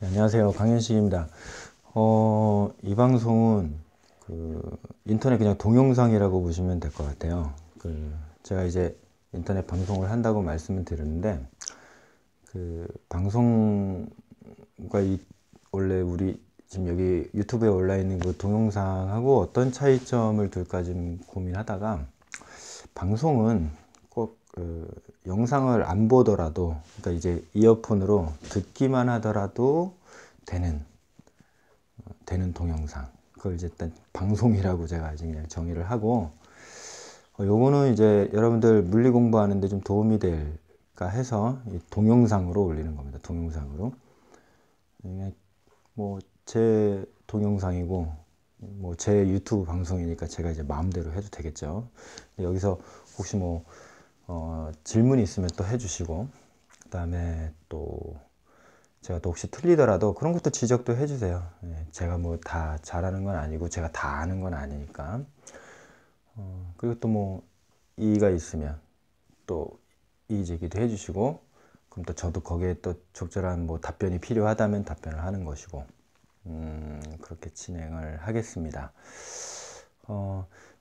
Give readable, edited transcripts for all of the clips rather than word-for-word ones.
네, 안녕하세요. 강현식입니다. 이 방송은 인터넷 그냥 동영상이라고 보시면 될 것 같아요. 제가 이제 인터넷 방송을 한다고 말씀을 드렸는데, 방송과 원래 우리 지금 여기 유튜브에 올라 있는 그 동영상하고 어떤 차이점을 둘까 좀 고민하다가, 방송은 꼭 영상을 안 보더라도, 그러니까 이제 이어폰으로 듣기만 하더라도 되는 동영상, 그걸 이제 일단 방송이라고 제가 이제 그냥 정의를 하고, 요거는 이제 여러분들 물리 공부하는데 좀 도움이 될까 해서 이 동영상으로 올리는 겁니다. 동영상으로. 뭐 제 동영상이고 뭐 제 유튜브 방송이니까 제가 이제 마음대로 해도 되겠죠. 여기서 혹시 뭐 질문이 있으면 또 해주시고, 그 다음에 또 제가 또 혹시 틀리더라도 그런 것도 지적도 해주세요. 제가 뭐 다 잘하는 건 아니고 제가 다 아는 건 아니니까. 그리고 또 뭐 이의가 있으면 또 이의 제기도 해주시고, 그럼 또 저도 거기에 또 적절한 뭐 답변이 필요하다면 답변을 하는 것이고, 그렇게 진행을 하겠습니다.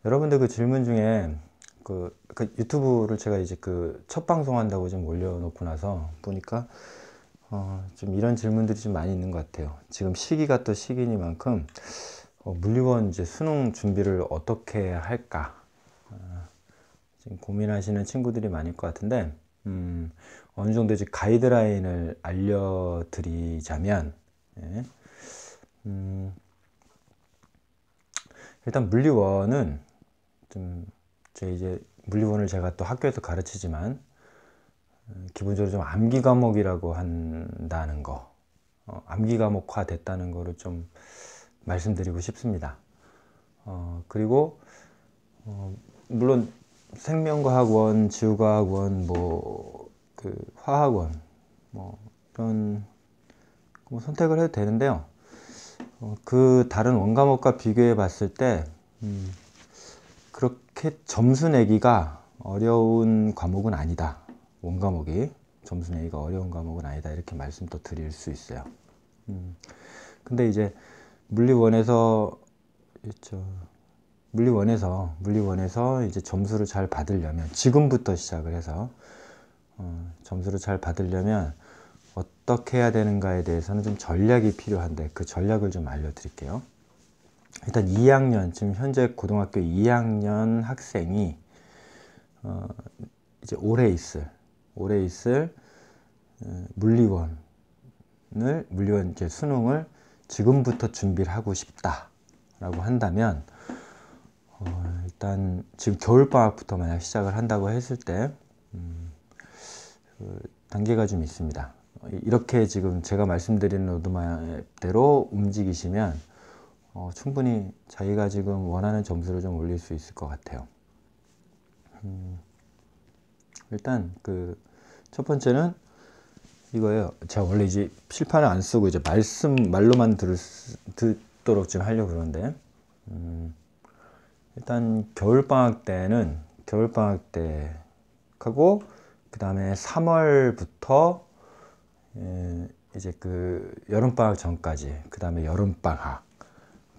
여러분들 그 질문 중에 그 유튜브를 제가 이제 그 첫 방송 한다고 좀 올려놓고 나서 보니까 좀 이런 질문들이 좀 많이 있는 것 같아요. 지금 시기가 또 시기니만큼 물리원 이제 수능 준비를 어떻게 할까 지금 고민하시는 친구들이 많을 것 같은데, 어느 정도 이제 가이드라인을 알려드리자면, 예, 일단 물리원은 좀, 제 이제 물리원을 제가 또 학교에서 가르치지만, 기본적으로 좀 암기 과목이라고 한다는 거, 암기 과목화 됐다는 거를 좀 말씀드리고 싶습니다. 그리고, 물론 생명과학원, 지구과학원, 뭐, 화학원, 뭐, 이런, 뭐 선택을 해도 되는데요. 그 다른 원과목과 비교해 봤을 때, 그렇게 점수 내기가 어려운 과목은 아니다. 원과목이 점수 내기가 어려운 과목은 아니다. 이렇게 말씀 또 드릴 수 있어요. 근데 이제 물리원에서, 있죠. 물리원에서 이제 점수를 잘 받으려면, 지금부터 시작을 해서, 점수를 잘 받으려면 어떻게 해야 되는가에 대해서는 좀 전략이 필요한데, 그 전략을 좀 알려드릴게요. 일단 2학년, 지금 현재 고등학교 2학년 학생이 이제 올해 있을 물리원 이제 수능을 지금부터 준비를 하고 싶다라고 한다면, 일단 지금 겨울방학부터 만약 시작을 한다고 했을 때 단계가 좀 있습니다. 이렇게 지금 제가 말씀드리는 로드맵대로 움직이시면 충분히 자기가 지금 원하는 점수를 좀 올릴 수 있을 것 같아요. 일단 첫 번째는 이거예요. 제가 원래 이제 필판을 안 쓰고 이제 말로만 듣도록 좀 하려고 그러는데, 일단 겨울방학 때하고, 그 다음에 3월부터 이제 여름방학 전까지, 그 다음에 여름방학,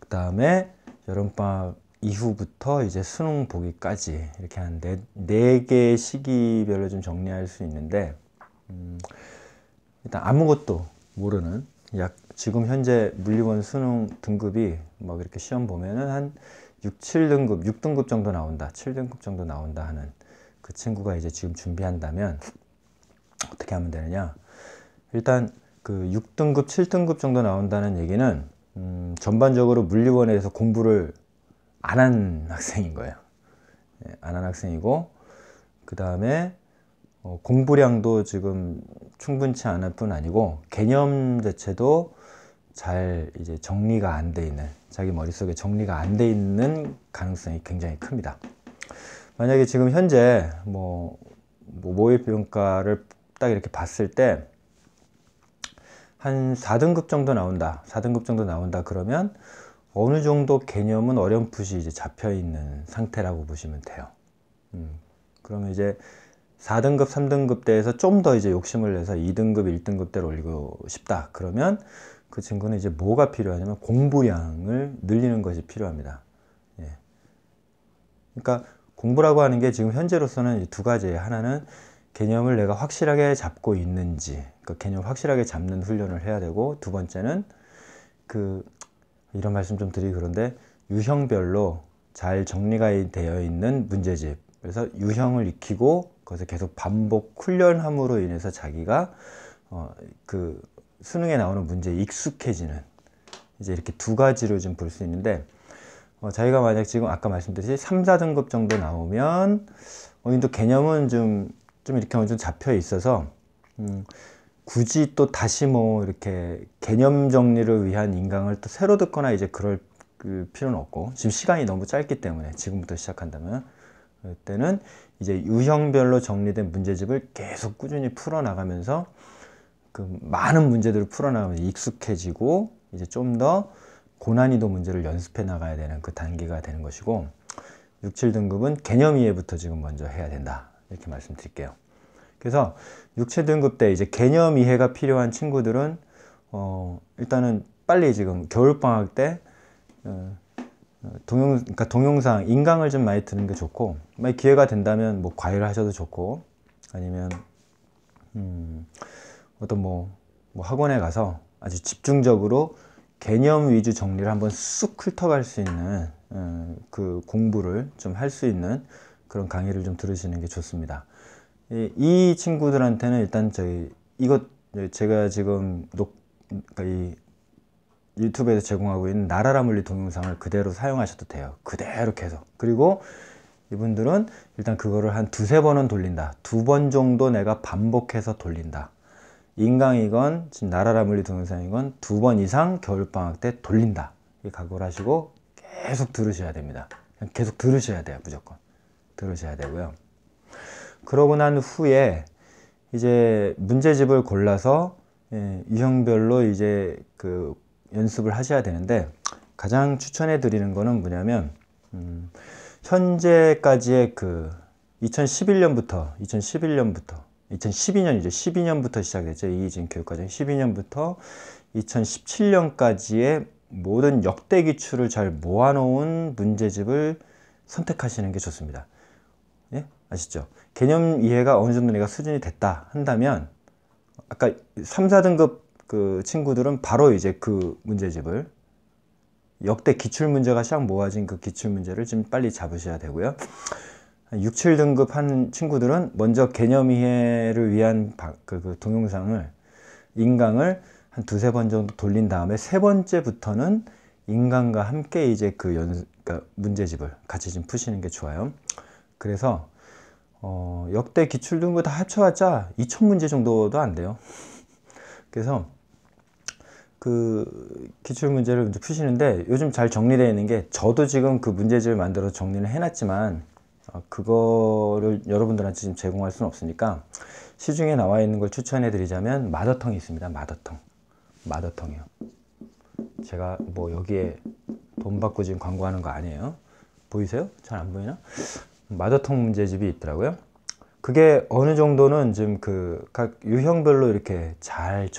그 다음에 여름방학 이후부터 이제 수능 보기까지, 이렇게 한 네 개의 시기별로 좀 정리할 수 있는데, 일단 아무것도 모르는, 지금 현재 물리원 수능 등급이 막 이렇게 시험 보면은 한 7등급, 6등급 정도 나온다, 7등급 정도 나온다 하는 그 친구가 이제 지금 준비한다면 어떻게 하면 되느냐. 일단 6등급, 7등급 정도 나온다는 얘기는 전반적으로 물리원에서 공부를 안 한 학생인 거예요. 안 한 학생이고, 그 다음에 공부량도 지금 충분치 않을 뿐 아니고 개념 자체도 잘 이제 정리가 안 돼 있는, 자기 머릿속에 정리가 안 돼 있는 가능성이 굉장히 큽니다. 만약에 지금 현재 모의평가를 딱 이렇게 봤을 때 한 4등급 정도 나온다, 4등급 정도 나온다 그러면 어느 정도 개념은 어렴풋이 이제 잡혀 있는 상태라고 보시면 돼요. 그러면 이제 4등급, 3등급 대에서 좀 더 이제 욕심을 내서 2등급, 1등급 대로 올리고 싶다. 그러면 그 친구는 이제 뭐가 필요하냐면 공부량을 늘리는 것이 필요합니다. 예. 그러니까 공부라고 하는 게 지금 현재로서는 두 가지예요. 하나는 개념을 내가 확실하게 잡고 있는지, 그러니까 개념을 확실하게 잡는 훈련을 해야 되고, 두 번째는 이런 말씀 좀 드리기 그런데 유형별로 잘 정리가 되어 있는 문제집, 그래서 유형을 익히고 그것을 계속 반복 훈련함으로 인해서 자기가 그 수능에 나오는 문제에 익숙해지는, 이제 이렇게 두 가지로 좀 볼 수 있는데, 자기가 만약 지금 아까 말씀드렸듯이 3, 4등급 정도 나오면 어느 정도 개념은 좀 이렇게 어느 정도 잡혀 있어서 굳이 또 다시 뭐 이렇게 개념 정리를 위한 인강을 또 새로 듣거나 이제 그럴 필요는 없고, 지금 시간이 너무 짧기 때문에 지금부터 시작한다면 그때는 이제 유형별로 정리된 문제집을 계속 꾸준히 풀어나가면서 그 많은 문제들을 풀어나가면서 익숙해지고 이제 좀 더 고난이도 문제를 연습해 나가야 되는 그 단계가 되는 것이고, 6, 7등급은 개념 이해부터 지금 먼저 해야 된다, 이렇게 말씀드릴게요. 그래서 6, 7등급 때 이제 개념 이해가 필요한 친구들은 일단은 빨리 지금 겨울방학 때 그러니까 동영상, 인강을 좀 많이 듣는 게 좋고, 만약 기회가 된다면 뭐 과외를 하셔도 좋고, 아니면 어떤 뭐 학원에 가서 아주 집중적으로 개념 위주 정리를 한번 쑥 훑어갈 수 있는 그 공부를 좀 할 수 있는 그런 강의를 좀 들으시는 게 좋습니다. 이 친구들한테는 일단 제가 지금 그러니까 이 유튜브에서 제공하고 있는 나라라 물리 동영상을 그대로 사용하셔도 돼요. 그대로 계속. 그리고 이분들은 일단 그거를 한 두세 번은 돌린다. 2번 정도 내가 반복해서 돌린다. 인강이건 지금 나라라 물리 동영상이건 2번 이상 겨울방학 때 돌린다. 이 각오를 하시고 계속 들으셔야 됩니다. 계속 들으셔야 돼요. 무조건 들으셔야 되고요. 그러고 난 후에 이제 문제집을 골라서 유형별로 이제 그 연습을 하셔야 되는데, 가장 추천해 드리는 거는 뭐냐면 현재까지의 그 2012년이죠. 12년부터 시작됐죠. 이 지금 교육과정 12년부터 2017년까지의 모든 역대 기출을 잘 모아놓은 문제집을 선택하시는 게 좋습니다. 예? 아시죠? 개념 이해가 어느 정도 내가 수준이 됐다 한다면, 아까 3, 4등급 그 친구들은 바로 이제 그 문제집을, 역대 기출 문제가 싹 모아진 그 기출 문제를 좀 빨리 잡으셔야 되고요. 6, 7등급 한 친구들은 먼저 개념 이해를 위한 그 동영상을, 인강을 한 두세 번 정도 돌린 다음에 세 번째부터는 인강과 함께 이제 그러니까 문제집을 같이 좀 푸시는 게 좋아요. 그래서 역대 기출 등급 다 합쳐봤자 2000문제 정도도 안 돼요. 그래서 그 기출 문제를 이제 푸시는데, 요즘 잘 정리되어 있는 게, 저도 지금 그 문제집을 만들어서 정리를 해놨지만 그거를 여러분들한테 지금 제공할 수는 없으니까 시중에 나와 있는 걸 추천해 드리자면 마더텅이 있습니다. 마더텅이요. 제가 뭐 여기에 돈 받고 지금 광고하는 거 아니에요. 보이세요? 잘 안 보이나? 마더텅 문제집이 있더라고요. 그게 어느 정도는 지금 각 유형별로 이렇게 잘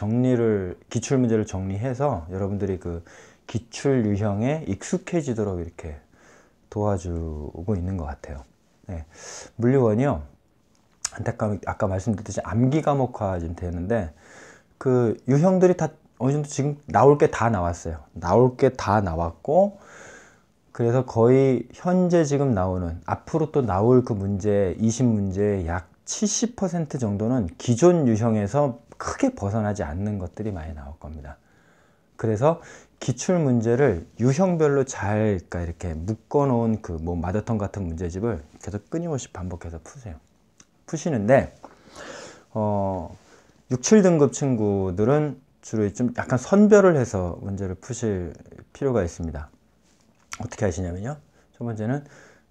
기출 문제를 정리해서 여러분들이 그 기출 유형에 익숙해지도록 이렇게 도와주고 있는 것 같아요. 네. 물리원이요, 안타까운 아까 말씀드렸듯이 암기 과목화 지금 되는데, 그 유형들이 다 어느 정도 지금 나올 게 다 나왔어요. 나올 게 다 나왔고, 그래서 거의 현재 지금 나오는, 앞으로 또 나올 그 문제 20문제의 약 70% 정도는 기존 유형에서 크게 벗어나지 않는 것들이 많이 나올 겁니다. 그래서 기출 문제를 유형별로 잘, 그러니까 이렇게 묶어 놓은 그 뭐 마더텅 같은 문제집을 계속 끊임없이 반복해서 푸세요. 푸시는데 6, 7등급 친구들은 주로 좀 약간 선별을 해서 문제를 푸실 필요가 있습니다. 어떻게 하시냐면요, 첫 번째는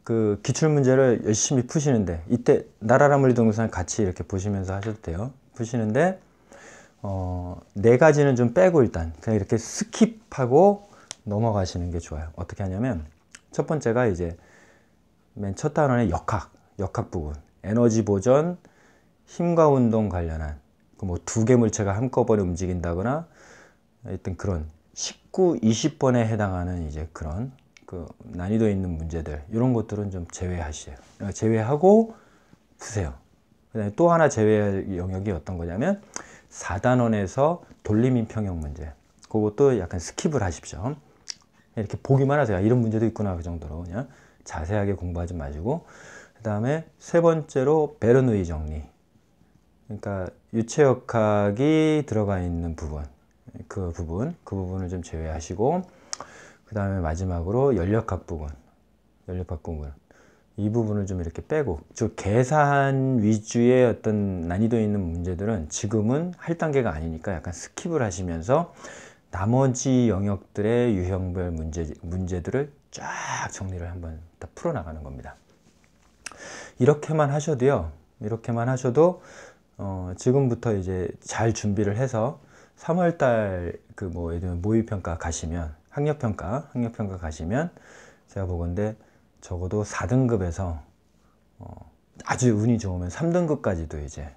그 기출 문제를 열심히 푸시는데, 이때 나라라 물리 동영상 같이 이렇게 보시면서 하셔도 돼요. 푸시는데 네 가지는 좀 빼고 일단 그냥 이렇게 스킵하고 넘어가시는 게 좋아요. 어떻게 하냐면, 첫 번째가 이제 맨 첫 단원의 역학 부분, 에너지 보전, 힘과 운동 관련한 뭐 두 개 물체가 한꺼번에 움직인다거나 하여튼 그런 19, 20번에 해당하는 이제 그런 그 난이도 있는 문제들 이런 것들은 좀 제외하세요. 제외하고 푸세요. 그다음에 또 하나 제외 영역이 어떤 거냐면 4단원에서 돌림인 평형 문제. 그것도 약간 스킵을 하십시오. 이렇게 보기만 하세요. 이런 문제도 있구나 그 정도로 그냥 자세하게 공부하지 마시고. 그 다음에 세 번째로 베르누이 정리. 그러니까 유체역학이 들어가 있는 부분, 그 부분을 좀 제외하시고, 그 다음에 마지막으로 연력학 부분, 이 부분을 좀 이렇게 빼고, 즉 계산 위주의 어떤 난이도 있는 문제들은 지금은 할 단계가 아니니까 약간 스킵을 하시면서 나머지 영역들의 유형별 문제들을 쫙 정리를 한번 다 풀어나가는 겁니다. 이렇게만 하셔도요. 이렇게만 하셔도 지금부터 이제 잘 준비를 해서 3월달 그 뭐 예를 들면 모의평가 가시면 학력평가 가시면 제가 보건대 적어도 4등급에서 아주 운이 좋으면 3등급까지도 이제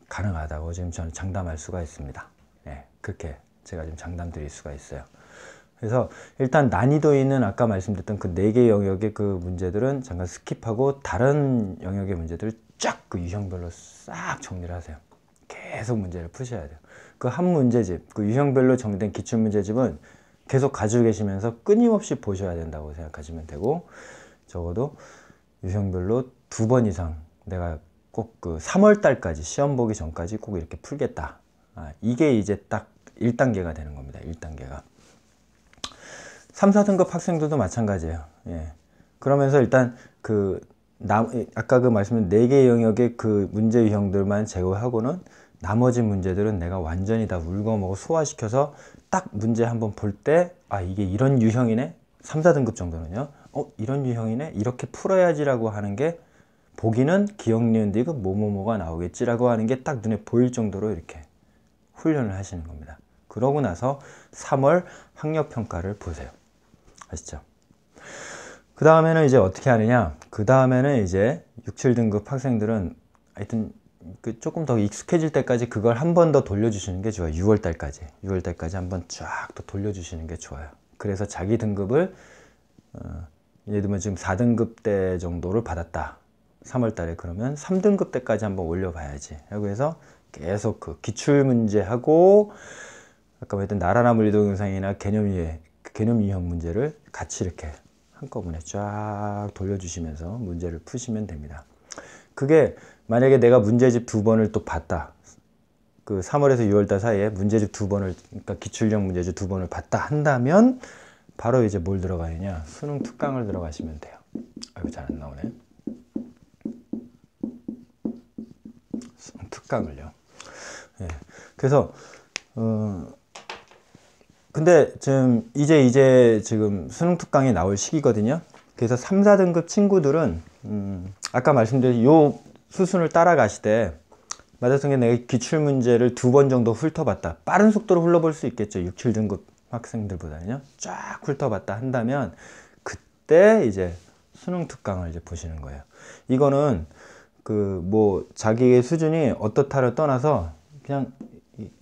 가능하다고 지금 저는 장담할 수가 있습니다. 예, 그렇게 제가 지금 장담 드릴 수가 있어요. 그래서 일단 난이도 있는 아까 말씀드렸던 그 4개 영역의 그 문제들은 잠깐 스킵하고 다른 영역의 문제들을 쫙 그 유형별로 싹 정리를 하세요. 계속 문제를 푸셔야 돼요. 그 한 문제집, 그 유형별로 정리된 기출문제집은 계속 가지고 계시면서 끊임없이 보셔야 된다고 생각하시면 되고, 적어도 유형별로 2번 이상 내가 꼭 그 3월 달까지 시험 보기 전까지 꼭 이렇게 풀겠다. 이게 이제 딱 1단계가 되는 겁니다. 1단계가. 3, 4등급 학생들도 마찬가지예요. 예. 그러면서 일단 아까 그 말씀드린 4개 영역의 그 문제 유형들만 제거하고는 나머지 문제들은 내가 완전히 다 울거먹어 소화시켜서 딱 문제 한번 볼 때, 이게 이런 유형이네? 3, 4등급 정도는요. 이런 유형이네? 이렇게 풀어야지라고 하는 게 보기는 기억, 니은, 디귿, 뭐뭐뭐가 나오겠지라고 하는 게 딱 눈에 보일 정도로 이렇게 훈련을 하시는 겁니다. 그러고 나서 3월 학력평가를 보세요. 아시죠? 그 다음에는 이제 어떻게 하느냐? 그 다음에는 이제 6, 7등급 학생들은 하여튼 그 조금 더 익숙해질 때까지 그걸 한 번 더 돌려주시는 게 좋아요. 6월 달까지 한번 쫙 또 돌려주시는 게 좋아요. 그래서 자기 등급을 예를 들면 지금 4등급 때 정도를 받았다. 3월 달에 그러면 3등급 때까지 한번 올려봐야지. 하고 해서 계속 그 기출문제하고 아까 말했던 나라나 물리동 영상이나 개념 유형 문제를 같이 이렇게 한꺼번에 쫙 돌려주시면서 문제를 푸시면 됩니다. 그게 만약에 내가 문제집 2번을 또 봤다. 그 3월에서 6월달 사이에 문제집 2번을, 그러니까 기출형 문제집 2번을 봤다 한다면 바로 이제 뭘 들어가느냐? 수능 특강을 들어가시면 돼요. 아이고, 잘 안 나오네. 수능 특강을요. 예. 그래서 근데 지금 이제 지금 수능 특강이 나올 시기거든요. 그래서 3, 4등급 친구들은 아까 말씀드린 요 수순을 따라가시되 만약에 내가 기출문제를 2번 정도 훑어봤다. 빠른 속도로 흘러볼 수 있겠죠. 6, 7등급 학생들보다는요. 쫙 훑어봤다 한다면 그때 이제 수능 특강을 이제 보시는 거예요. 이거는 그 뭐 자기의 수준이 어떻다를 떠나서 그냥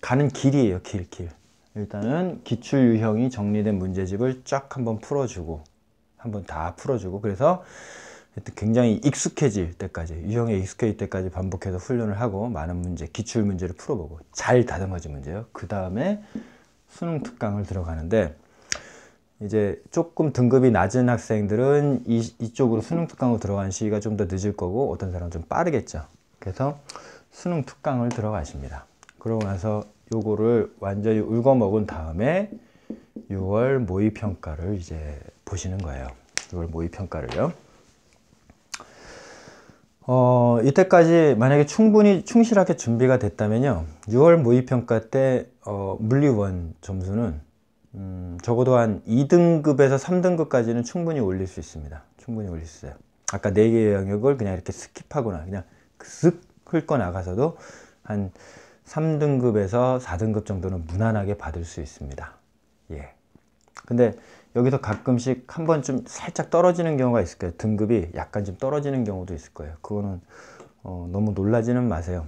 가는 길이에요. 길. 일단은 기출 유형이 정리된 문제집을 쫙 한번 풀어주고 한번 다 풀어주고 그래서 굉장히 익숙해질 때까지 유형에 익숙해질 때까지 반복해서 훈련을 하고 많은 문제 기출 문제를 풀어보고 잘 다듬어진 문제요. 그 다음에 수능 특강을 들어가는데 이제 조금 등급이 낮은 학생들은 이쪽으로 수능 특강으로 들어가는 시기가 좀 더 늦을 거고 어떤 사람은 좀 빠르겠죠. 그래서 수능 특강을 들어가십니다. 그러고 나서 요거를 완전히 울거먹은 다음에 6월 모의평가를 이제 보시는 거예요. 6월 모의평가를요. 이때까지 만약에 충분히 충실하게 준비가 됐다면요. 6월 모의평가 때 물리1 점수는 적어도 한 2등급에서 3등급까지는 충분히 올릴 수 있습니다. 충분히 올릴 수 있어요. 아까 4개의 영역을 그냥 이렇게 스킵하거나 그냥 쓱 훑고 나가서도 한 3등급에서 4등급 정도는 무난하게 받을 수 있습니다. 예. 근데 여기서 가끔씩 한번 좀 살짝 떨어지는 경우가 있을 거예요. 등급이 약간 좀 떨어지는 경우도 있을 거예요. 그거는 너무 놀라지는 마세요.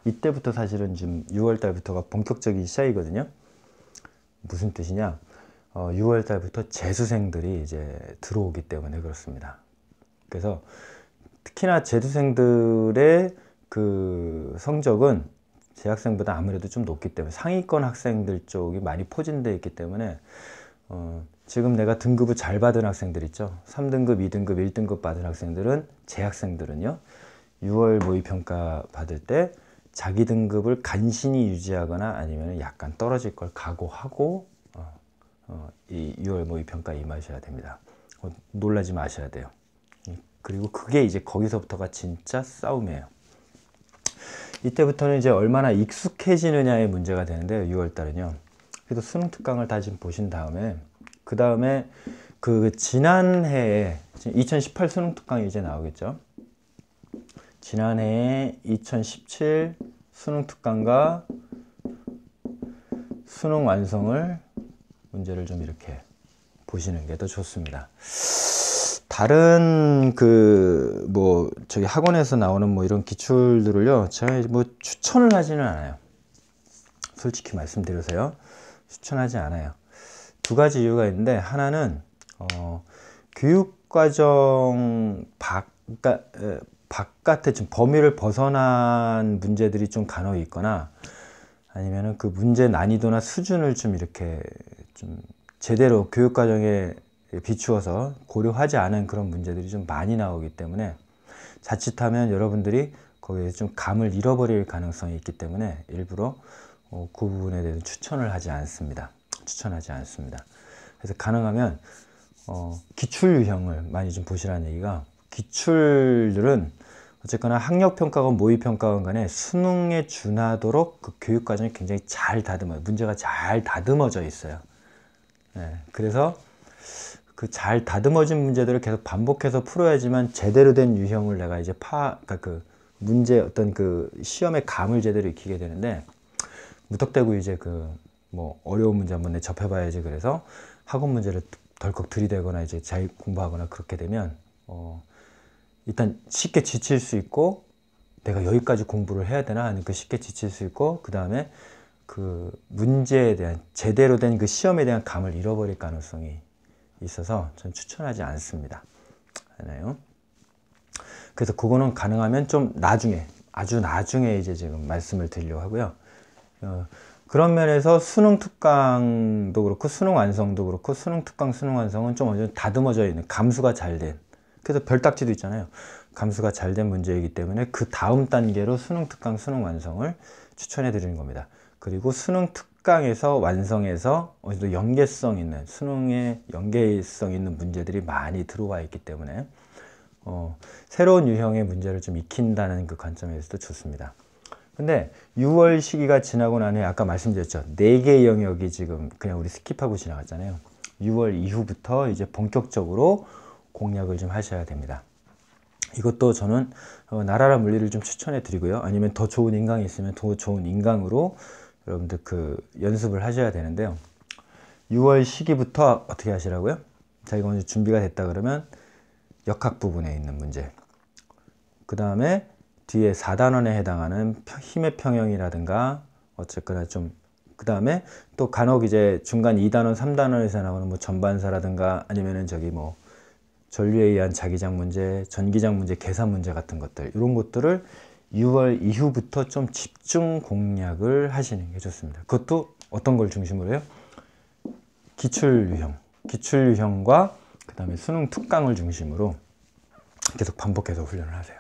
이때부터 사실은 지금 6월 달부터가 본격적인 시작이거든요. 무슨 뜻이냐? 6월 달부터 재수생들이 이제 들어오기 때문에 그렇습니다. 그래서 특히나 재수생들의 그 성적은 재학생보다 아무래도 좀 높기 때문에 상위권 학생들 쪽이 많이 포진되어 있기 때문에 지금 내가 등급을 잘 받은 학생들 있죠. 3등급, 2등급, 1등급 받은 학생들은 재학생들은요. 6월 모의평가 받을 때 자기 등급을 간신히 유지하거나 아니면 약간 떨어질 걸 각오하고 이 6월 모의평가에 임하셔야 됩니다. 놀라지 마셔야 돼요. 그리고 그게 이제 거기서부터가 진짜 싸움이에요. 이때부터는 이제 얼마나 익숙해지느냐의 문제가 되는데요. 6월 달은요. 그래도 수능 특강을 다 지금 보신 다음에 그 다음에 그 지난해에 2018 수능 특강이 이제 나오겠죠. 지난해에 2017 수능 특강과 수능 완성을 문제를 좀 이렇게 보시는 게 더 좋습니다. 다른 저기 학원에서 나오는 뭐 이런 기출들을요, 제가 뭐 추천을 하지는 않아요. 솔직히 말씀드려서요. 추천하지 않아요. 두 가지 이유가 있는데, 하나는, 교육과정 바깥에 좀 범위를 벗어난 문제들이 좀 간혹 있거나, 아니면은 그 문제 난이도나 수준을 좀 이렇게 좀 제대로 교육과정에 비추어서 고려하지 않은 그런 문제들이 좀 많이 나오기 때문에 자칫하면 여러분들이 거기에 좀 감을 잃어버릴 가능성이 있기 때문에 일부러 그 부분에 대해서 추천하지 않습니다. 그래서 가능하면 기출 유형을 많이 좀 보시라는 얘기가, 기출들은 어쨌거나 학력평가건 모의평가건 간에 수능에 준하도록 그 교육과정이 굉장히 잘 문제가 잘 다듬어져 있어요. 네, 그래서 그 잘 다듬어진 문제들을 계속 반복해서 풀어야지만 제대로 된 유형을 내가 이제 그러니까 그 문제 어떤 그 시험의 감을 제대로 익히게 되는데, 무턱대고 이제 뭐 어려운 문제 한번 내 접해봐야지 그래서 학원 문제를 덜컥 들이대거나 이제 잘 공부하거나 그렇게 되면 일단 쉽게 지칠 수 있고, 내가 여기까지 공부를 해야 되나 하는 그 쉽게 지칠 수 있고, 그 다음에 그 문제에 대한 제대로 된 그 시험에 대한 감을 잃어버릴 가능성이 있어서 전 추천하지 않습니다. 그래서 그거는 가능하면 좀 나중에, 아주 나중에 이제 지금 말씀을 드리려고 하고요. 그런 면에서 수능 특강도 그렇고 수능 완성도 그렇고 수능 특강, 수능 완성은 좀 어느 정도 다듬어져 있는, 감수가 잘 된, 그래서 별딱지도 있잖아요. 감수가 잘 된 문제이기 때문에 그 다음 단계로 수능 특강, 수능 완성을 추천해 드리는 겁니다. 그리고 수능 특강에서 완성해서 어느 정도 연계성 있는, 수능에 연계성 있는 문제들이 많이 들어와 있기 때문에 새로운 유형의 문제를 좀 익힌다는 그 관점에서도 좋습니다. 근데 6월 시기가 지나고 나니 아까 말씀드렸죠. 4개 영역이 지금 그냥 우리 스킵하고 지나갔잖아요. 6월 이후부터 이제 본격적으로 공략을 좀 하셔야 됩니다. 이것도 저는 나라라 물리를 좀 추천해 드리고요. 아니면 더 좋은 인강이 있으면 더 좋은 인강으로 여러분들 그 연습을 하셔야 되는데요. 6월 시기부터 어떻게 하시라고요? 자기가 먼저 준비가 됐다 그러면 역학 부분에 있는 문제, 그 다음에 뒤에 4단원에 해당하는 힘의 평형이라든가 어쨌거나 좀, 그 다음에 또 간혹 이제 중간 2단원, 3단원에서 나오는 뭐 전반사라든가 아니면은 저기 뭐 전류에 의한 자기장 문제, 전기장 문제, 계산 문제 같은 것들, 이런 것들을 6월 이후부터 좀 집중 공략을 하시는 게 좋습니다. 그것도 어떤 걸 중심으로 해요? 기출유형과 그 다음에 수능 특강을 중심으로 계속 반복해서 훈련을 하세요.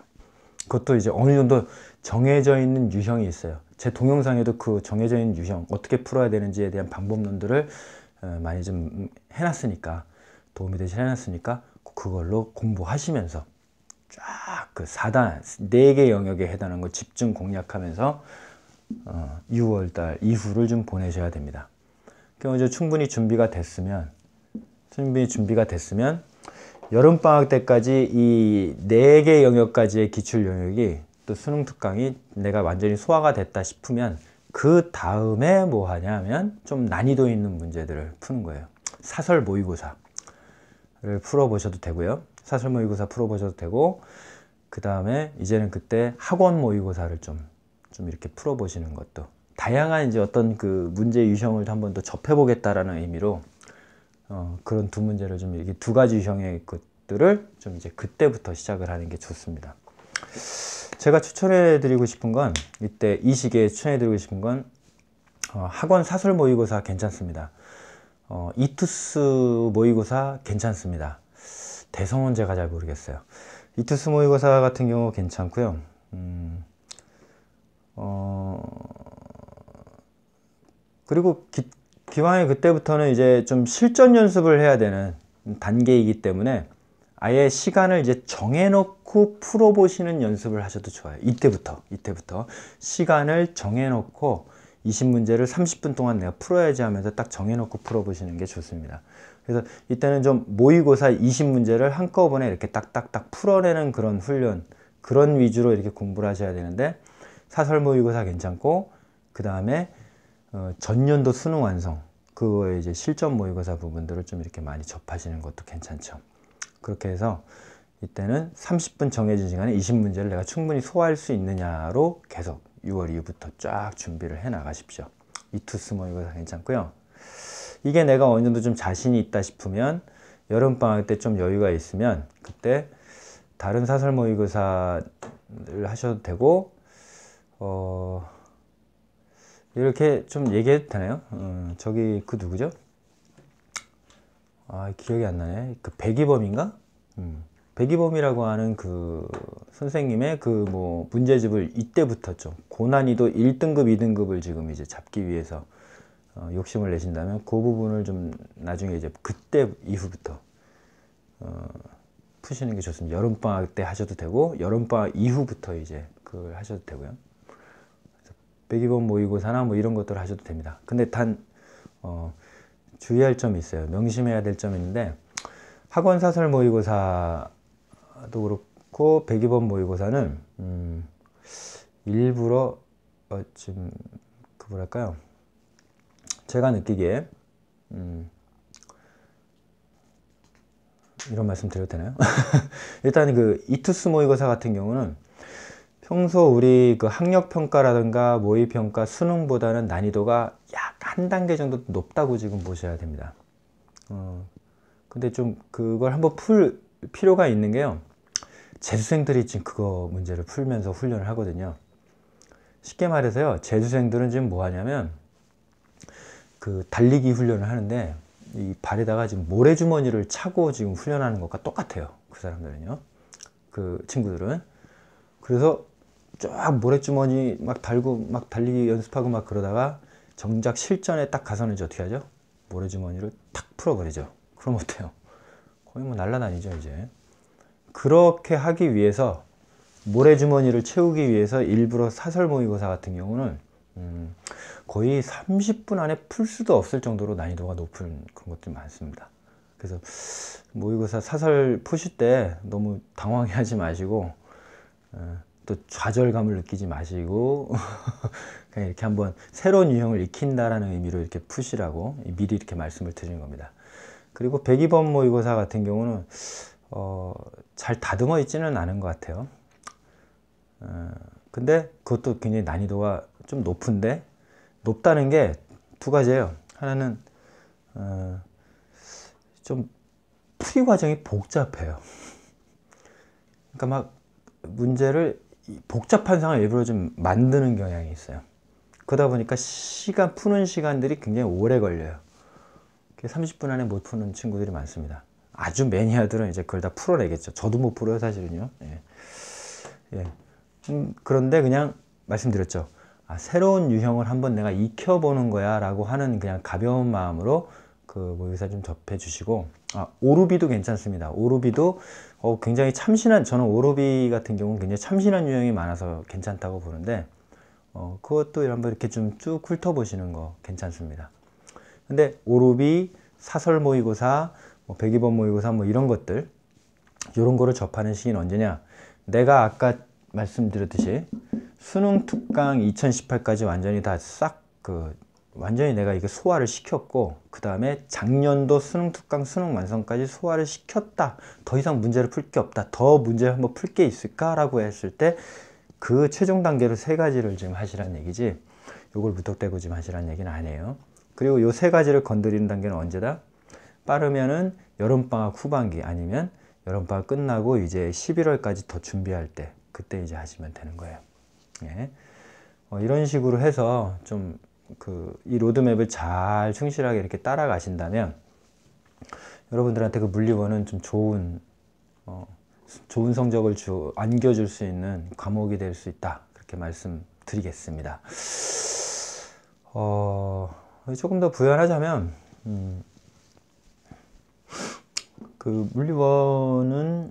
그것도 이제 어느 정도 정해져 있는 유형이 있어요. 제 동영상에도 그 정해져 있는 유형, 어떻게 풀어야 되는지에 대한 방법론들을 많이 좀 해놨으니까, 도움이 되시 해놨으니까 그걸로 공부하시면서 쫙 그 4개 영역에 해당하는 거 집중 공략하면서 6월달 이후를 좀 보내셔야 됩니다. 그럼 충분히 준비가 됐으면 여름방학 때까지 이 4개 영역까지의 기출 영역이 또 수능 특강이 내가 완전히 소화가 됐다 싶으면 그 다음에 뭐 하냐면 좀 난이도 있는 문제들을 푸는 거예요. 사설 모의고사를 풀어보셔도 되고요. 사설 모의고사 풀어보셔도 되고, 그 다음에 이제는 그때 학원 모의고사를 좀 이렇게 풀어보시는 것도, 다양한 이제 어떤 그 문제 유형을 한 번 더 접해보겠다라는 의미로 그런 두 문제를 좀 이렇게 두 가지 유형의 것들을 좀 이제 그때부터 시작을 하는 게 좋습니다. 제가 추천해드리고 싶은 건, 이때 이 시기에 추천해드리고 싶은 건 학원 사설 모의고사 괜찮습니다. 이투스 모의고사 괜찮습니다. 대성은 제가 잘 모르겠어요. 이투스 모의고사 같은 경우 괜찮고요. 그리고 기왕에 그때부터는 이제 좀 실전 연습을 해야 되는 단계이기 때문에 아예 시간을 이제 정해놓고 풀어보시는 연습을 하셔도 좋아요. 이때부터 시간을 정해놓고 20문제를 30분 동안 내가 풀어야지 하면서 딱 정해놓고 풀어보시는 게 좋습니다. 그래서 이때는 좀 모의고사 20문제를 한꺼번에 이렇게 딱딱딱 풀어내는 그런 훈련, 그런 위주로 이렇게 공부를 하셔야 되는데, 사설 모의고사 괜찮고, 그 다음에 전년도 수능 완성, 그거에 이제 실전 모의고사 부분들을 좀 이렇게 많이 접하시는 것도 괜찮죠. 그렇게 해서 이때는 30분 정해진 시간에 20문제를 내가 충분히 소화할 수 있느냐로 계속 6월 이후부터 쫙 준비를 해 나가십시오. 이투스 모의고사 괜찮고요. 이게 내가 어느 정도 좀 자신이 있다 싶으면 여름방학 때 좀 여유가 있으면 그때 다른 사설 모의고사를 하셔도 되고, 이렇게 좀 얘기해도 되나요? 저기 그 누구죠? 아, 기억이 안 나네. 그 백이범인가? 백이범이라고 하는 그 선생님의 그 뭐 문제집을 이때부터 좀 고난이도 1등급, 2등급을 지금 이제 잡기 위해서 욕심을 내신다면 그 부분을 좀 나중에 이제 그때 이후부터 푸시는 게 좋습니다. 여름방학 때 하셔도 되고, 여름방학 이후부터 이제 그걸 하셔도 되고요. 백이범 모의고사나 뭐 이런 것들을 하셔도 됩니다. 근데 단 주의할 점이 있어요. 명심해야 될 점이 있는데, 학원 사설 모의고사도 그렇고 백이범 모의고사는 일부러 지금 그 뭐랄까요, 제가 느끼기에 이런 말씀 드려도 되나요? 일단 그 이투스 모의고사 같은 경우는 평소 우리 그 학력평가라든가 모의평가 수능보다는 난이도가 약 한 단계 정도 높다고 지금 보셔야 됩니다. 근데 좀 그걸 한번 풀 필요가 있는 게요, 재수생들이 지금 그거 문제를 풀면서 훈련을 하거든요. 쉽게 말해서요, 재수생들은 지금 뭐 하냐면 그 달리기 훈련을 하는데 이 발에다가 지금 모래주머니를 차고 지금 훈련하는 것과 똑같아요. 그 사람들은요, 그 친구들은. 그래서 쫙 모래주머니 막 달고 막 달리기 연습하고 막 그러다가 정작 실전에 딱 가서는 이제 어떻게 하죠? 모래주머니를 탁 풀어버리죠. 그럼 어때요? 거의 뭐 날라다니죠 이제. 그렇게 하기 위해서, 모래주머니를 채우기 위해서 일부러 사설 모의고사 같은 경우는 거의 30분 안에 풀 수도 없을 정도로 난이도가 높은 그런 것들이 많습니다. 그래서 모의고사 사설 푸실 때 너무 당황해하지 마시고, 또 좌절감을 느끼지 마시고 그냥 이렇게 한번 새로운 유형을 익힌다라는 의미로 이렇게 푸시라고 미리 이렇게 말씀을 드리는 겁니다. 그리고 백이범 모의고사 같은 경우는 잘 다듬어 있지는 않은 것 같아요. 근데 그것도 굉장히 난이도가 좀 높은데, 높다는 게 두 가지예요. 하나는 좀 풀이 과정이 복잡해요. 그러니까 막 문제를 복잡한 상황을 일부러 좀 만드는 경향이 있어요. 그러다 보니까 푸는 시간들이 굉장히 오래 걸려요. 30분 안에 못 푸는 친구들이 많습니다. 아주 매니아들은 이제 그걸 다 풀어내겠죠. 저도 못 풀어요, 사실은요. 예. 그런데 그냥 말씀드렸죠. 새로운 유형을 한번 내가 익혀보는 거야 라고 하는 그냥 가벼운 마음으로 그 모의고사 좀 접해 주시고, 오루비도 괜찮습니다. 오루비도 굉장히 참신한, 저는 오루비 같은 경우는 굉장히 참신한 유형이 많아서 괜찮다고 보는데, 그것도 한번 이렇게 좀 쭉 훑어보시는 거 괜찮습니다. 근데 오루비, 사설 모의고사, 백이범 모의고사 뭐 이런 것들, 이런 거를 접하는 시기는 언제냐? 내가 아까 말씀드렸듯이 수능 특강 2018까지 완전히 다 싹 그 완전히 내가 이거 소화를 시켰고 그 다음에 작년도 수능 특강 수능 완성까지 소화를 시켰다. 더 이상 문제를 풀 게 없다. 더 문제를 한번 풀 게 있을까라고 했을 때 그 최종 단계로 세 가지를 지금 하시라는 얘기지. 요걸 무턱대고 지금 하시라는 얘기는 아니에요. 그리고 요 세 가지를 건드리는 단계는 언제다? 빠르면은 여름방학 후반기 아니면 여름방학 끝나고 이제 11월까지 더 준비할 때 그때 이제 하시면 되는 거예요. 예. 이런 식으로 해서 좀 이 로드맵을 잘 충실하게 이렇게 따라가신다면 여러분들한테 그 물리원은 좀 좋은 성적을 안겨줄 수 있는 과목이 될 수 있다. 그렇게 말씀드리겠습니다. 조금 더 부연하자면 그 물리원은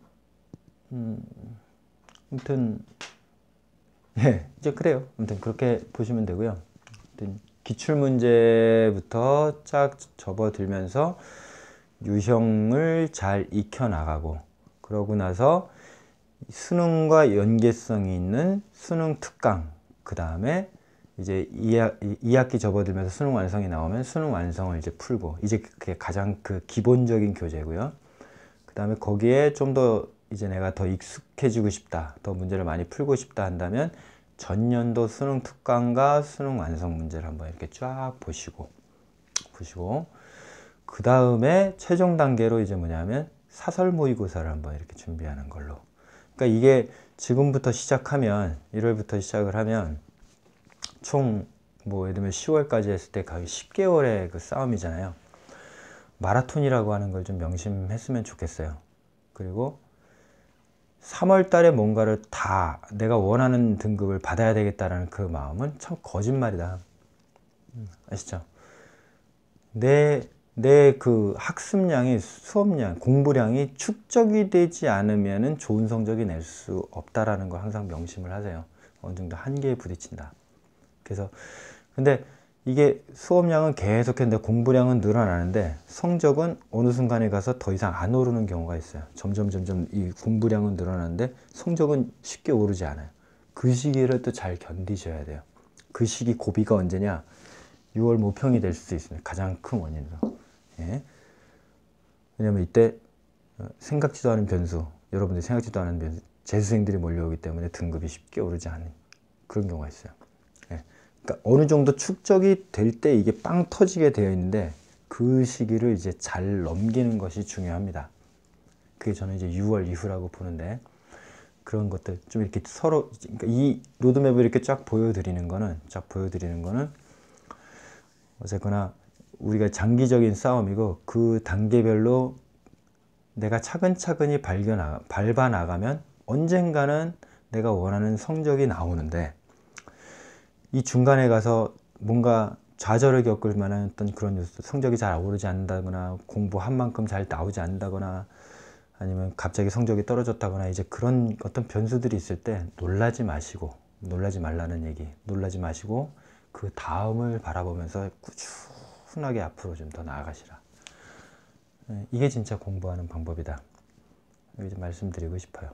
아무튼 예, 이제 그래요. 아무튼 그렇게 보시면 되고요. 아무튼 기출문제부터 쫙 접어들면서 유형을 잘 익혀나가고 그러고 나서 수능과 연계성이 있는 수능 특강 그 다음에 이제 2학기 접어들면서 수능 완성이 나오면 수능 완성을 이제 풀고 이제 그게 가장 그 기본적인 교재고요. 그 다음에 거기에 좀 더 이제 내가 더 익숙해지고 싶다, 더 문제를 많이 풀고 싶다 한다면 전년도 수능 특강과 수능 완성 문제를 한번 이렇게 쫙 보시고 그 다음에 최종 단계로 이제 뭐냐면 사설 모의고사를 한번 이렇게 준비하는 걸로. 그러니까 이게 지금부터 시작하면 1월부터 시작을 하면 총 뭐 예를 들면 10월까지 했을 때 거의 10개월의 그 싸움이잖아요. 마라톤이라고 하는 걸 좀 명심했으면 좋겠어요. 그리고 3월 달에 뭔가를 다 내가 원하는 등급을 받아야 되겠다라는 그 마음은 참 거짓말이다. 아시죠? 내 그 학습량이, 수업량, 공부량이 축적이 되지 않으면 좋은 성적이 낼 수 없다라는 거 항상 명심을 하세요. 어느 정도 한계에 부딪힌다. 그래서 근데 이게 수업량은 계속했는데 공부량은 늘어나는데 성적은 어느 순간에 가서 더 이상 안 오르는 경우가 있어요. 점점 이 공부량은 늘어나는데 성적은 쉽게 오르지 않아요. 그 시기를 또 잘 견디셔야 돼요. 그 시기 고비가 언제냐? 6월 모평이 될 수도 있습니다. 가장 큰 원인으로. 예. 왜냐면 이때 생각지도 않은 변수, 여러분들이 생각지도 않은 변수, 재수생들이 몰려오기 때문에 등급이 쉽게 오르지 않는 그런 경우가 있어요. 예. 그러니까 어느 정도 축적이 될 때 이게 빵 터지게 되어 있는데 그 시기를 이제 잘 넘기는 것이 중요합니다. 그게 저는 이제 6월 이후라고 보는데 그런 것들 좀 이렇게 서로 그러니까 이 로드맵을 이렇게 쫙 보여드리는 거는 어쨌거나 우리가 장기적인 싸움이고 그 단계별로 내가 차근차근히 밟아 나가면 언젠가는 내가 원하는 성적이 나오는데 이 중간에 가서 뭔가 좌절을 겪을 만한 어떤 그런 뉴스, 성적이 잘 오르지 않는다거나 공부한 만큼 잘 나오지 않는다거나 아니면 갑자기 성적이 떨어졌다거나 이제 그런 어떤 변수들이 있을 때 놀라지 말라는 얘기, 놀라지 마시고 그 다음을 바라보면서 꾸준하게 앞으로 좀 더 나아가시라. 이게 진짜 공부하는 방법이다. 이렇게 좀 말씀드리고 싶어요.